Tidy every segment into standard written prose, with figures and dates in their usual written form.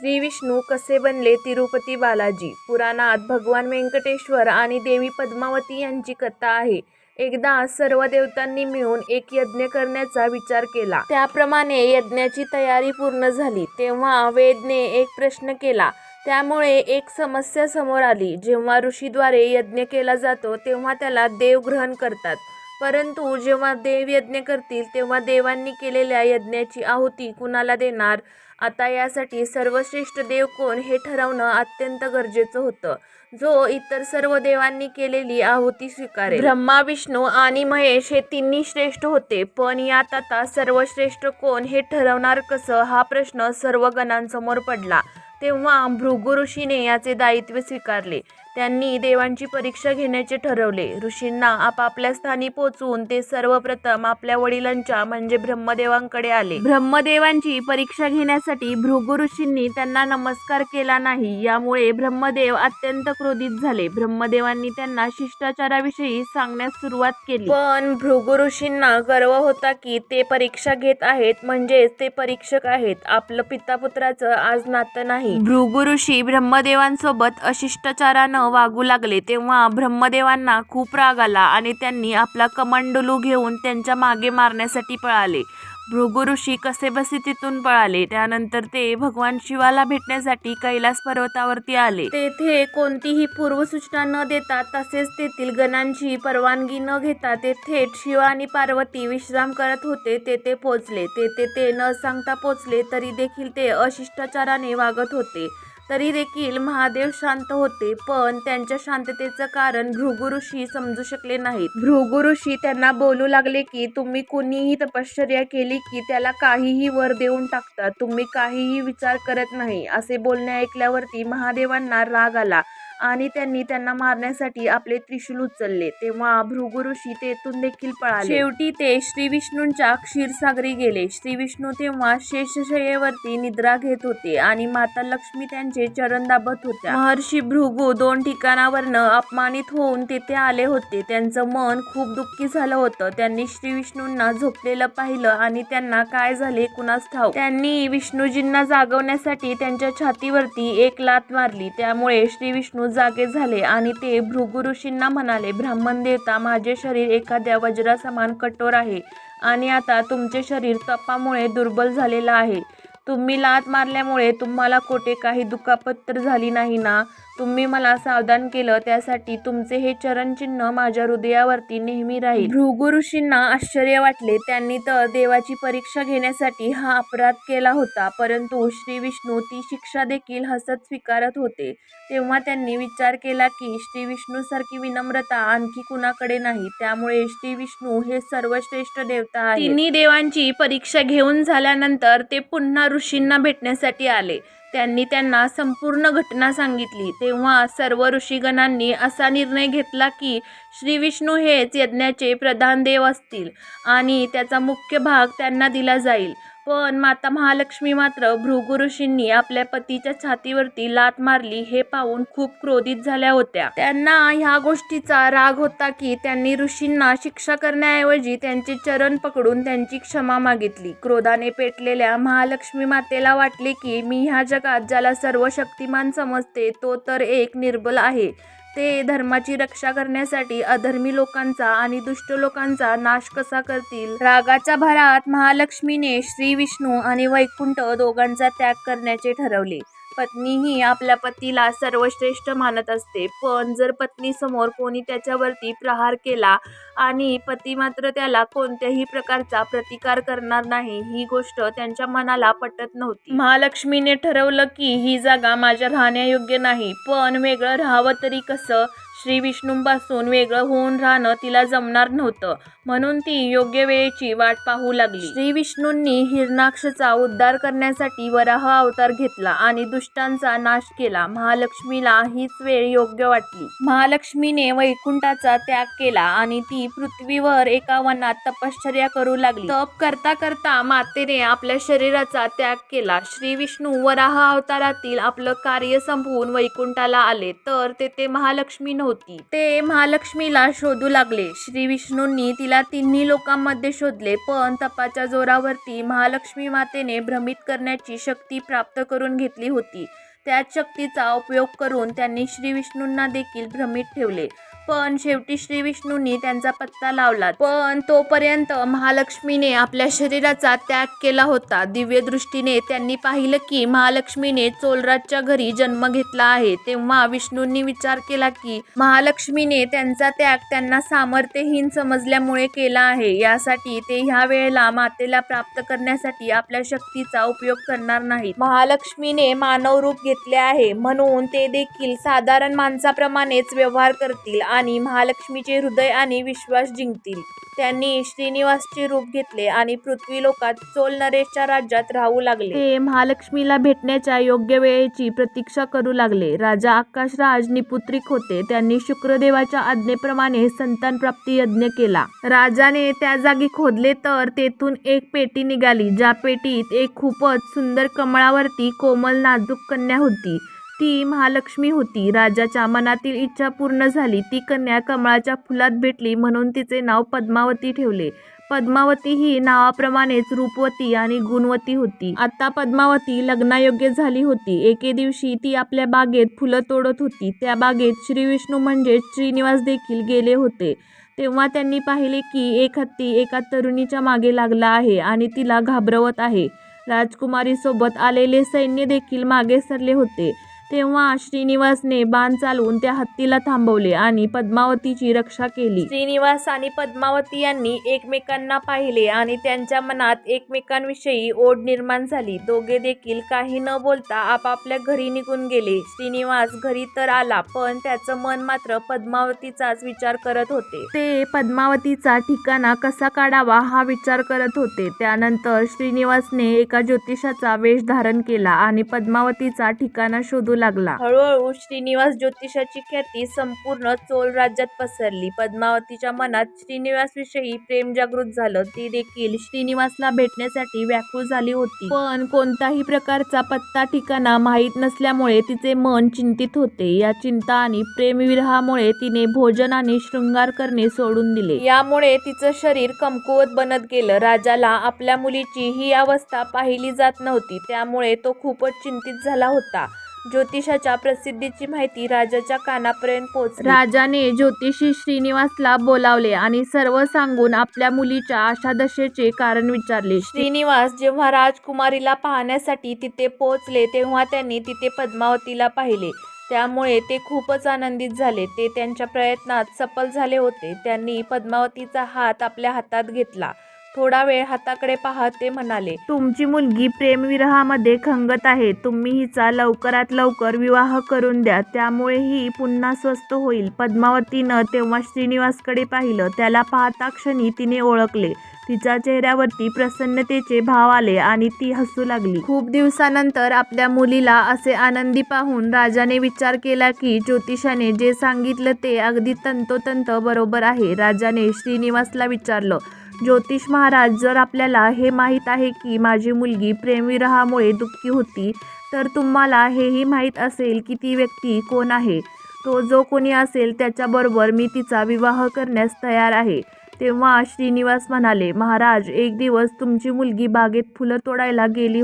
श्री विष्णू कसे बनले तिरुपती बालाजी? पुराणात भगवान व्यंकटेश्वर आणि देवी पद्मावती यांची कथा आहे. एकदा सर्व देवतांनी मिळून एक यज्ञ करण्याचा विचार केला. त्याप्रमाणे यज्ञाची तयारी पूर्ण झाली तेव्हा वेदने एक प्रश्न केला. त्यामुळे एक समस्या समोर आली. जेव्हा ऋषीद्वारे यज्ञ केला जातो तेव्हा त्याला देव ग्रहण करतात, परंतु जेव्हा देव यज्ञ करतील तेव्हा देवांनी केलेल्या यज्ञाची आहुती कुणाला देणार? आता यासाठी सर्वश्रेष्ठ देव कोण हे ठरवणं अत्यंत गरजेचं होतं, जो इतर सर्व देवांनी केलेली आहुती स्वीकारेल. ब्रह्मा, विष्णू आणि महेश हे तिन्ही श्रेष्ठ होते, पण यात आता सर्वश्रेष्ठ कोण हे ठरवणार कसं हा प्रश्न सर्व गणांसमोर पडला. तेव्हा भृगु ऋषीने याचे दायित्व स्वीकारले. त्यांनी देवांची परीक्षा घेण्याचे ठरवले. ऋषींना आपापल्या स्थानी पोचवून ते सर्वप्रथम आपल्या वडिलांच्या म्हणजे ब्रह्मदेवांकडे आले. ब्रह्मदेवांची परीक्षा घेण्यासाठी भृगु ऋषींनी त्यांना नमस्कार केला नाही. यामुळे ब्रह्मदेव अत्यंत क्रोधित झाले. ब्रह्मदेवांनी त्यांना शिष्टाचाराविषयी सांगण्यास सुरुवात केली, पण भृगु ऋषींना गर्व होता की ते परीक्षा घेत आहेत, म्हणजेच ते परीक्षक आहेत. आपलं पितापुत्राचं आज नातं नाही. भृगु ऋषी ब्रह्मदेवांसोबत अशिष्टाचारानं वागू लागले. तेव्हा ब्रह्मदेवांना खूप राग आला आणि त्यांनी आपला कमंडलू घेऊन त्यांच्या मागे मारण्यासाठी पळाले. भृगु ऋषी कसेबसे तिथून पळाले. त्यानंतर ते भगवान शिवाला भेटण्यासाठी कैलास पर्वतावरती आले. तेथे कोणतीही पूर्वसूचना न देता तसेच तेथील गणांची परवानगी न घेता ते थेट शिव आणि पार्वती विश्राम करत होते तेथे पोचले. तेथे ते न सांगता पोचले तरी देखील ते अशिष्टाचाराने वागत होते. तरी देखील महादेव शांत होते, पण त्यांच्या शांततेचं कारण भृगु ऋषी समजू शकले नाहीत. भृगु ऋषी त्यांना बोलू लागले की तुम्ही कुणीही तपश्चर्या केली की त्याला काहीही वर देऊन टाकता, तुम्ही काहीही विचार करत नाही. असे बोलणे ऐकल्यावरती महादेवांना राग आला आणि त्यांनी त्यांना मारण्यासाठी आपले त्रिशूल उचलले. तेव्हा भृगु ऋषी तेथून देखील पळाले. शेवटी ते श्री विष्णूंच्या क्षीरसागरी गेले. श्री विष्णू तेव्हा शेषशय्येवरती निद्रा घेत होते आणि माता लक्ष्मी त्यांचे चरण दाबत होत्या. महर्षी भृगु 2 ठिकाणावरनं अपमानित होऊन तेथे आले होते. त्यांचं मन खूप दुःखी झालं होतं. त्यांनी श्री विष्णूंना झोपलेलं पाहिलं आणि त्यांना काय झाले कुणास ठाऊक. त्यांनी विष्णूजींना जागवण्यासाठी त्यांच्या छातीवरती एक लाथ मारली. त्यामुळे श्री विष्णू जागे झाले आणि ते भृगु ऋषींना म्हणाले, ब्राह्मण देवता, माझे शरीर एखाद्या वज्रासमान कठोर आहे आणि आता तुमचे शरीर तपामुळे दुर्बल झालेलं आहे. तुम्ही लाथ मारल्यामुळे तुम्हाला कोठे काही दुखापत तर झाली नाही ना? तुम्ही मला सावधान केलं त्यासाठी तुमचे हे चरणचिन्ह माझ्या हृदयावरती नेहमी राहील. भृगु ऋषींना आश्चर्य वाटले. त्यांनी तर देवाची परीक्षा घेण्यासाठी हा अपराध केला होता, परंतु श्री विष्णू ती शिक्षा देखील हसत स्वीकारत होते. तेव्हा त्यांनी विचार केला की श्री विष्णूसारखी विनम्रता आणखी कुणाकडे नाही. त्यामुळे श्री विष्णू हे सर्वश्रेष्ठ देवता आहेत. तिन्ही देवांची परीक्षा घेऊन झाल्यानंतर ते पुन्हा ऋषींना भेटण्यासाठी आले. त्यांनी त्यांना संपूर्ण घटना सांगितली. तेव्हा सर्व ऋषीगणांनी असा निर्णय घेतला की श्री विष्णू हेच यज्ञाचे प्रधान देव असतील आणि त्याचा मुख्य भाग त्यांना दिला जाईल. पण माता महालक्ष्मी मात्र भृगु ऋषींनी आपल्या पतीच्या छातीवरती लाथ मारली हे पाहून खूप क्रोधित झाल्या होत्या. त्यांना ह्या गोष्टीचा राग होता की त्यांनी ऋषींना शिक्षा करण्याऐवजी त्यांचे चरण पकडून त्यांची क्षमा मागितली. क्रोधाने पेटलेल्या महालक्ष्मी मातेला वाटले की मी ह्या जगात ज्याला सर्व शक्तिमान समजते तो तर एक निर्बल आहे. ते धर्माची रक्षा करण्यासाठी अधर्मी लोकांचा आणि दुष्ट लोकांचा नाश कसा करतील? रागाच्या भरात महालक्ष्मीने श्री विष्णू आणि वैकुंठ दोघांचा त्याग करण्याचे ठरवले. पत्नीही आपल्या पतीला सर्वश्रेष्ठ मानत असते, पण जर पत्नीसमोर कोणी त्याच्यावरती प्रहार केला आणि पती मात्र त्याला कोणत्याही प्रकारचा प्रतिकार करणार नाही, ही गोष्ट त्यांच्या मनाला पटत नव्हती. महालक्ष्मीने ठरवलं की ही जागा माझ्या राहण्यायोग्य नाही, पण वेगळं राहावं तरी कसं? श्री विष्णूंपासून वेगळं होऊन राहणं तिला जमणार नव्हतं, म्हणून ती योग्य वेळेची वाट पाहू लागली. श्री विष्णूंनी हिरण्याक्षचा उद्धार करण्यासाठी वराह अवतार घेतला आणि दुष्टांचा नाश केला. महालक्ष्मीला हीच वेळ योग्य वाटली. महालक्ष्मीने वैकुंठाचा त्याग केला आणि ती पृथ्वीवर एका वनात तपश्चर्या करू लागली. तप करता करता मातेने आपल्या शरीराचा त्याग केला. श्री विष्णू वराह अवतारातील आपलं कार्य संपवून वैकुंठाला आले तर तेथे महालक्ष्मी नव्हती. नव्हती. ते महालक्ष्मीला शोधू लागले. श्री विष्णूंनी तिला तिन्ही लोकांमध्ये शोधले, पण तपाच्या जोरावरती महालक्ष्मी मातेने भ्रमित करण्याची शक्ती प्राप्त करून घेतली होती. त्याच शक्तीचा उपयोग करून त्यांनी श्री विष्णूंना देखील भ्रमित ठेवले. पण शेवटी श्री विष्णूंनी त्यांचा पत्ता लावला. पण तोपर्यंत महालक्ष्मीने आपल्या शरीराचा त्याग केला होता. दिव्य दृष्टीने त्यांनी पाहिलं की महालक्ष्मीने चोलराजच्या घरी जन्म घेतला आहे. तेव्हा विष्णूंनी विचार केला की महालक्ष्मीने त्यांचा त्याग त्यांना सामर्थ्यहीन समजल्यामुळे केला आहे. यासाठी ते ह्या वेळेला मातेला प्राप्त करण्यासाठी आपल्या शक्तीचा उपयोग करणार नाहीत. महालक्ष्मीने मानव रूप घेतले आहे, म्हणून ते देखील साधारण माणसाप्रमाणेच व्यवहार करतील आणि महालक्ष्मीचे हृदय आणि विश्वास जिंकतील. त्यांनी श्रीनिवासचे रूप घेतले आणि पृथ्वीलोकात चोल नरेशच्या राज्यात राहू लागले. ते महालक्ष्मीला भेटण्याच्या योग्य वेळेची प्रतीक्षा करू लागले. राजा आकाशराज निपुत्रिक होते. त्यांनी शुक्रदेवाच्या आज्ञेप्रमाणे संतानप्राप्ती यज्ञ केला. राजाने त्या जागी खोदले तर तेथून एक पेटी निघाली, ज्या पेटीत एक खूपच सुंदर कमळावरती कोमल नाजूक कन्या होती. ती महालक्ष्मी होती. राजाच्या मनातील इच्छा पूर्ण झाली. ती कन्या कमळाच्या फुलात भेटली, म्हणून तिचे नाव पद्मावती ठेवले. पद्मावती ही नावाप्रमाणेच रूपवती आणि गुणवती होती. आता पद्मावती लग्नायोग्य झाली होती. एके दिवशी ती आपल्या बागेत फुलं तोडत होती. त्या बागेत श्री विष्णू म्हणजेच श्रीनिवास देखील गेले होते. तेव्हा त्यांनी पाहिले की एक हत्ती एका तरुणीच्या मागे लागला आहे आणि तिला घाबरवत आहे. राजकुमारीसोबत आलेले सैन्य देखील मागे सरले होते. तेव्हा श्रीनिवासने बाण चालवून त्या हत्तीला थांबवले आणि पद्मावतीची रक्षा केली. श्रीनिवास आणि पद्मावती यांनी एकमेकांना पाहिले आणि त्यांच्या मनात एकमेकांविषयी ओढ निर्माण झाली. दोघे देखील काही न बोलता आपापल्या घरी निघून गेले. श्रीनिवास घरी तर आला, पण त्याचं मन मात्र पद्मावतीचाच विचार करत होते. ते पद्मावतीचा ठिकाणा कसा काढावा हा विचार करत होते. त्यानंतर श्रीनिवासने एका ज्योतिषाचा वेश धारण केला आणि पद्मावतीचा ठिकाणा शोधू लागला. हळूहळू श्रीनिवास ज्योतिषाची ख्याती संपूर्ण चोल राज्यात पसरली. पद्मावतीच्या मनात श्रीनिवासविषयी प्रेम जागृत झालं. ती देखील श्रीनिवासला भेटण्यासाठी व्याकुळ झाली होती, पण कोणताही प्रकारचा पत्ता ठिकाणा माहीत नसल्यामुळे तिचे मन चिंतित होते. या चिंता आणि प्रेमविरहामुळे तिने भोजन आणि शृंगार करणे सोडून दिले. यामुळे तिचं शरीर कमकुवत बनत गेलं. राजाला आपल्या मुलीची ही अवस्था पाहिली जात नव्हती, त्यामुळे तो खूपच चिंतित झाला होता. ज्योतिषाच्या प्रसिद्धीची माहिती राजाच्या कानापर्यंत पोहोचली. राजाने ज्योतिषी श्रीनिवासला बोलावले आणि सर्व सांगून आपल्या मुलीच्या आशादशेचे कारण विचारले. श्रीनिवास जेव्हा राजकुमारीला पाहण्यासाठी तिथे पोहोचले, तेव्हा त्यांनी तिथे पद्मावतीला पाहिले. त्यामुळे ते खूपच आनंदित झाले. ते त्यांच्या प्रयत्नात सफल झाले होते. त्यांनी पद्मावतीचा हात आपल्या हातात घेतला. थोडा वेळ हाताकडे पाहत ते म्हणाले, तुमची मुलगी प्रेमविरहामध्ये खंगत आहे. तुम्ही हिचा लवकरात लवकर विवाह करून द्या, त्यामुळे ही पुन्हा स्वस्थ होईल. पद्मावतीनं तेव्हा श्रीनिवासकडे पाहिलं. त्याला पाहता क्षणी तिने ओळखले. तिच्या चेहऱ्यावरती प्रसन्नतेचे भाव आले आणि ती हसू लागली. खूप दिवसानंतर आपल्या मुलीला असे आनंदी पाहून राजाने विचार केला की ज्योतिषाने जे सांगितलं ते अगदी तंतोतंत बरोबर आहे. राजाने श्रीनिवासला विचारलं, ज्योतिष महाराज, जर आपल्याला हे माहीत आहे की माझी मुलगी प्रेमविरहामुळे दुःखी होती, तर तुम्हाला हेही माहीत असेल की ती व्यक्ती कोण आहे. तो जो कोणी असेल त्याच्याबरोबर मी तिचा विवाह करण्यास तयार आहे. तेव्हा श्रीनिवास म्हणाले, महाराज, एक दिवस तुमची मुलगी बागेत फुलं तोडायला गेली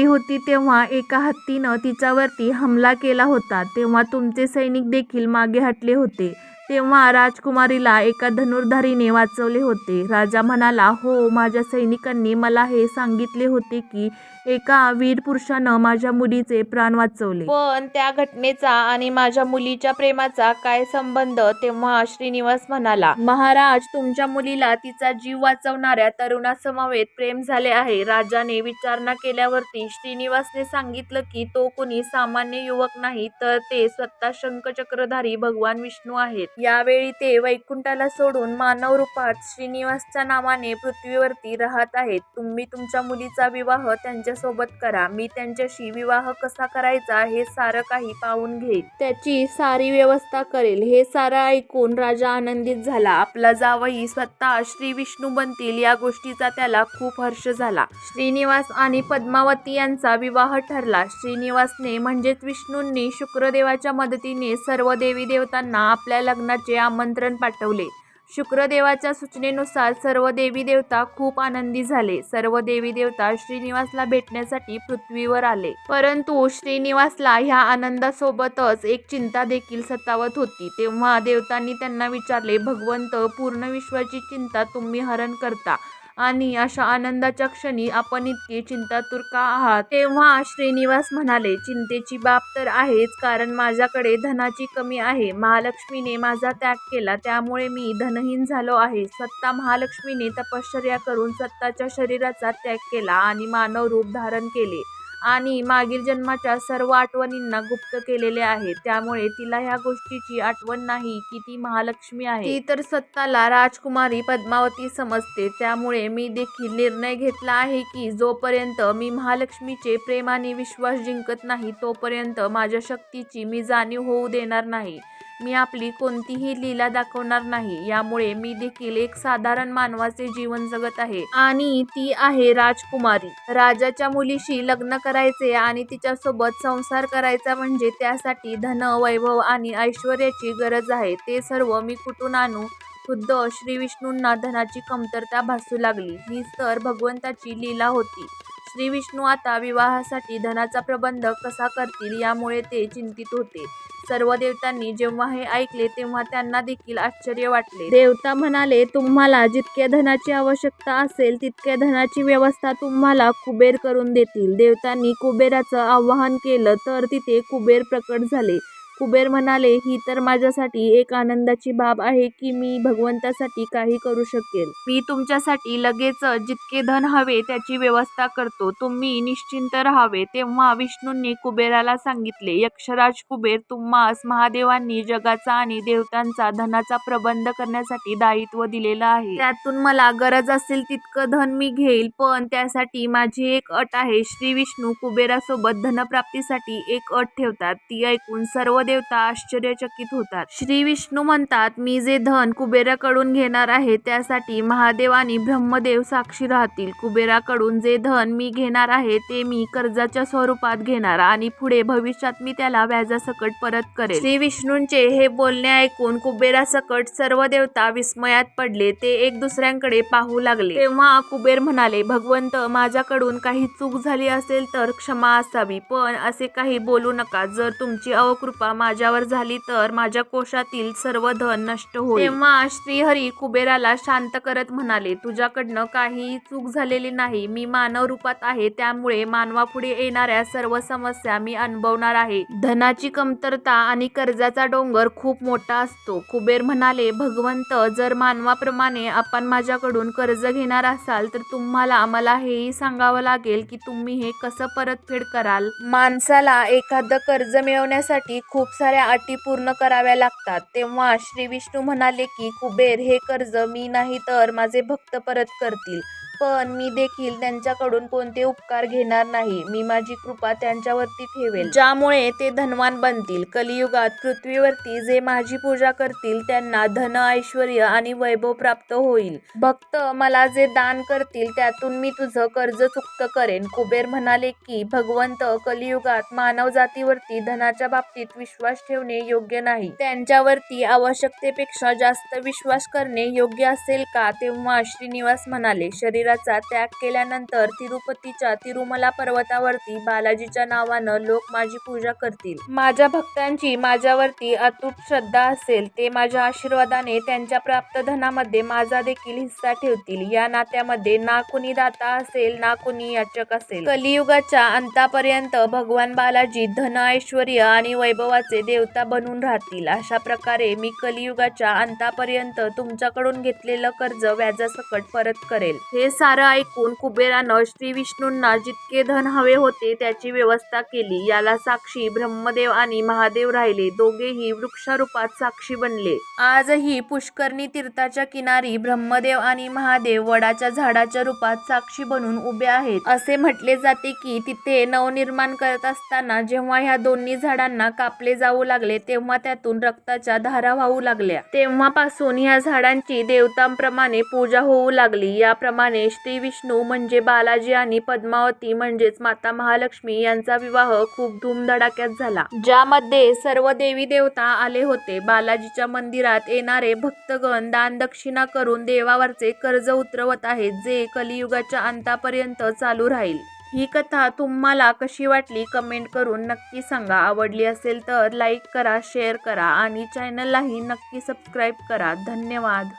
होती. तेव्हा एका हत्तीनं तिच्यावरती हमला केला होता. तेव्हा तुमचे सैनिक देखील मागे हटले होते. तेव्हा राजकुमारीला एका धनुर्धारीने वाचवले होते. राजा म्हणाला, हो, माझ्या सैनिकांनी मला हे सांगितले होते की एका वीर पुरुषानं माझ्या मुलीचे प्राण वाचवले. पण त्या घटनेचा आणि माझ्या मुलीच्या प्रेमाचा काय संबंध? तेव्हा श्रीनिवास म्हणाला, महाराज, तुमच्या मुलीला तिचा जीव वाचवणाऱ्या तरुणासमवेत प्रेम झाले आहे. राजाने विचारणा केल्यावरती श्रीनिवासने सांगितलं की तो कोणी सामान्य युवक नाही, तर ते स्वतः शंखचक्रधारी भगवान विष्णू आहेत. यावेळी ते वैकुंठाला सोडून मानव रूपात श्रीनिवासच्या नावाने पृथ्वीवरती राहत आहेत. तुम्ही तुमच्या मुलीचा विवाह त्यांच्या माझ्यासोबत करा. मी त्यांच्याशी विवाह कसा करायचा हे सारं काही पाहून घेईल. त्याची सारी व्यवस्था करेल. हे सारं ऐकून राजा आनंदित झाला. आपला जावई स्वतः श्री विष्णू बनतील या गोष्टीचा त्याला खूप हर्ष झाला. श्रीनिवास आणि पद्मावती यांचा विवाह ठरला. श्रीनिवासने म्हणजेच विष्णूंनी शुक्रदेवाच्या मदतीने सर्व देवी देवतांना आपल्या लग्नाचे आमंत्रण पाठवले. शुक्रदेवाच्या सूचनेनुसार सर्व देवी देवता खूप आनंदी झाले. सर्व देवी देवता श्रीनिवासला भेटण्यासाठी पृथ्वीवर आले. परंतु श्रीनिवासला ह्या आनंदासोबतच एक चिंता देखील सतावत होती. तेव्हा देवतांनी त्यांना विचारले, भगवंत, पूर्ण विश्वाची चिंता तुम्ही हरण करता आणि अशा आनंदाच्या क्षणी आपण इतके चिंतातुर का आहात? तेव्हा श्रीनिवास म्हणाले, चिंतेची बाब तर आहेच, कारण माझ्याकडे धनाची कमी आहे. महालक्ष्मीने माझा त्याग केला, त्यामुळे मी धनहीन झालो आहे. स्वतः महालक्ष्मीने तपश्चर्या करून स्वतःच्या शरीराचा त्याग केला आणि मानव रूप धारण केले आणि मागील जन्माच्या सर्व आठवणींना गुप्त केलेले आहे. त्यामुळे तिला ह्या गोष्टीची आठवण नाही की ती महालक्ष्मी आहे. ती तर स्वतःला राजकुमारी पद्मावती समजते. त्यामुळे मी देखील निर्णय घेतला आहे की जोपर्यंत मी महालक्ष्मीचे प्रेम आणि विश्वास जिंकत नाही तोपर्यंत माझ्या शक्तीची मी जाणीव होऊ देणार नाही. मी आपली कोणतीही लीला दाखवणार नाही. यामुळे मी देखील एक साधारण मानवाचे जीवन जगत आहे आणि ती आहे राजकुमारी. राजाच्या मुलीशी लग्न करायचे आणि तिच्यासोबत संसार करायचा म्हणजे त्यासाठी धन, वैभव आणि ऐश्वर्याची गरज आहे. ते सर्व मी कुठून आणू? खुद्द श्री विष्णूंना धनाची कमतरता भासू लागली. हीच तर भगवंताची लीला होती. श्री विष्णू आता विवाहासाठी धनाचा प्रबंध कसा करतील यामुळे ते चिंतित होते. सर्व देवतांनी जेव्हा हे ऐकले तेव्हा त्यांना देखील आश्चर्य वाटले. देवता म्हणाले, तुम्हाला जितक्या धनाची आवश्यकता असेल तितक्या धनाची व्यवस्था तुम्हाला कुबेर करून देतील. देवतांनी कुबेराचं आवाहन केलं तर तिथे कुबेर प्रकट झाले. कुबेर म्हणाले, ही तर माझ्यासाठी एक आनंदाची बाब आहे की मी भगवंतासाठी काही करू शकेल. मी तुमच्यासाठी लगेच जितके धन हवे त्याची व्यवस्था करतो. तुम्ही निश्चिंत राहावे. तेव्हा विष्णूंनी कुबेराला सांगितले, यक्षराज कुबेर, तुम्हास महादेवांनी जगाचा आणि देवतांचा धनाचा प्रबंध करण्यासाठी दायित्व दिलेलं आहे. त्यातून मला गरज असेल तितकं धन मी घेईल, पण त्यासाठी माझी एक अट आहे. श्री विष्णू कुबेरासोबत धनप्राप्तीसाठी एक अट ठेवतात. ती ऐकून सर्व देवता आश्चर्यचकित होतात. श्री विष्णू म्हणतात, मी जे धन कुबेराकडून घेणार आहे त्यासाठी महादेव आणि ब्रह्मदेव साक्षी राहतील. कुबेराकडून जे धन मी घेणार आहे ते मी कर्जाच्या स्वरूपात घेणार आणि पुढे भविष्यात मी त्याला व्याजासकट परत करेल. श्री विष्णूंचे हे बोलणे ऐकून कुबेरासकट सर्व देवता विस्मयात पडले. ते एक दुसऱ्यांकडे पाहू लागले. तेव्हा कुबेर म्हणाले, भगवंत, माझ्याकडून काही चूक झाली असेल तर क्षमा असावी, पण असे काही बोलू नका. जर तुमची अवकृपा माझ्यावर झाली तर माझ्या कोशातील सर्व धन नष्ट होईल. तेव्हा श्रीहरी कुबेराला शांत करत म्हणाले, तुझ्याकडनं काहीही चूक झालेली नाही. मी मानव रूपात आहे, त्यामुळे मानवापुढे येणाऱ्या सर्व समस्या मी अनुभवणार आहे. धनाची कमतरता आणि कर्जाचा डोंगर खूप मोठा असतो. कुबेर म्हणाले, भगवंत, जर मानवाप्रमाणे आपण माझ्याकडून कर्ज घेणार असाल तर तुम्हाला मला हेही सांगावं लागेल की तुम्ही हे कसं परतफेड कराल. माणसाला एखादं कर्ज मिळवण्यासाठी खूप साऱ्या अटी पूर्ण कराव्या लागतात. तेव्हा श्री विष्णू म्हणाले की कुबेर, हे कर्ज मी नाही तर माझे भक्त परत करतील, पण मी देखील त्यांच्याकडून कोणते उपकार घेणार नाही. मी माझी कृपा त्यांच्यावरती ठेवेल, ज्यामुळे ते धनवान बनतील. कलियुगात पृथ्वीवरती जे माझी पूजा करतील त्यांना धन, ऐश्वर्य आणि वैभव प्राप्त होईल. भक्त मला जे दान करतील त्यातून मी तुझं कर्ज चुक्त करेन. कुबेर म्हणाले की भगवंत, कलियुगात मानव जातीवरती धनाच्या बाबतीत विश्वास ठेवणे योग्य नाही. त्यांच्यावरती आवश्यकतेपेक्षा जास्त विश्वास करणे योग्य असेल का? तेव्हा श्रीनिवास म्हणाले, शरीराचा त्याग केल्यानंतर तिरुपतीच्या तिरुमला पर्वतावरती बालाजीच्या नावानं लोक माझी पूजा करतील. माझ्या भक्तांची माझ्यावरती अतूट श्रद्धा असेल. ते माझ्या आशीर्वादाने त्यांच्या प्राप्त धनामध्ये माझा देखील हिस्सा ठेवतील. या नात्यामध्ये ना कुणी दाता असेल ना कुणी याचक असेल. कलियुगाच्या अंतापर्यंत भगवान बालाजी धन, ऐश्वर्य आणि वैभवाचे देवता बनून राहतील. अशा प्रकारे मी कलियुगाच्या अंतापर्यंत तुमच्याकडून घेतलेलं कर्ज व्याजासकट परत करेल. हे सारं ऐकून कुबेरानं श्री विष्णूंना जितके धन हवे होते त्याची व्यवस्था केली. याला साक्षी ब्रह्मदेव आणि महादेव राहिले. दोघेही वृक्षरूपात साक्षी बनले. आजही पुष्करणी तीर्थाच्या किनारी ब्रह्मदेव आणि महादेव वडाच्या झाडाच्या रूपात साक्षी बनून उभे आहेत. असे म्हटले जाते की तिथे नवनिर्माण करत असताना जेव्हा ह्या दोन्ही झाडांना कापले जाऊ लागले तेव्हा त्यातून रक्ताच्या धारा वाहू लागल्या. तेव्हापासून ह्या झाडांची देवतांप्रमाणे पूजा होऊ लागली. याप्रमाणे श्री विष्णू म्हणजे बालाजी आणि पद्मावती म्हणजेच माता महालक्ष्मी यांचा विवाह खूप धूमधडाक्यात झाला, ज्यामध्ये सर्व देवी देवता आले होते. बालाजीच्या मंदिरात येणारे भक्तगण दानदक्षिणा करून देवावरचे कर्ज उतरवत आहेत, जे कलियुगाच्या अंतापर्यंत चालू राहील. ही कथा तुम्हाला कशी वाटली कमेंट करून नक्की सांगा. आवडली असेल तर लाईक करा, शेअर करा आणि चॅनललाही नक्की सबस्क्राईब करा. धन्यवाद.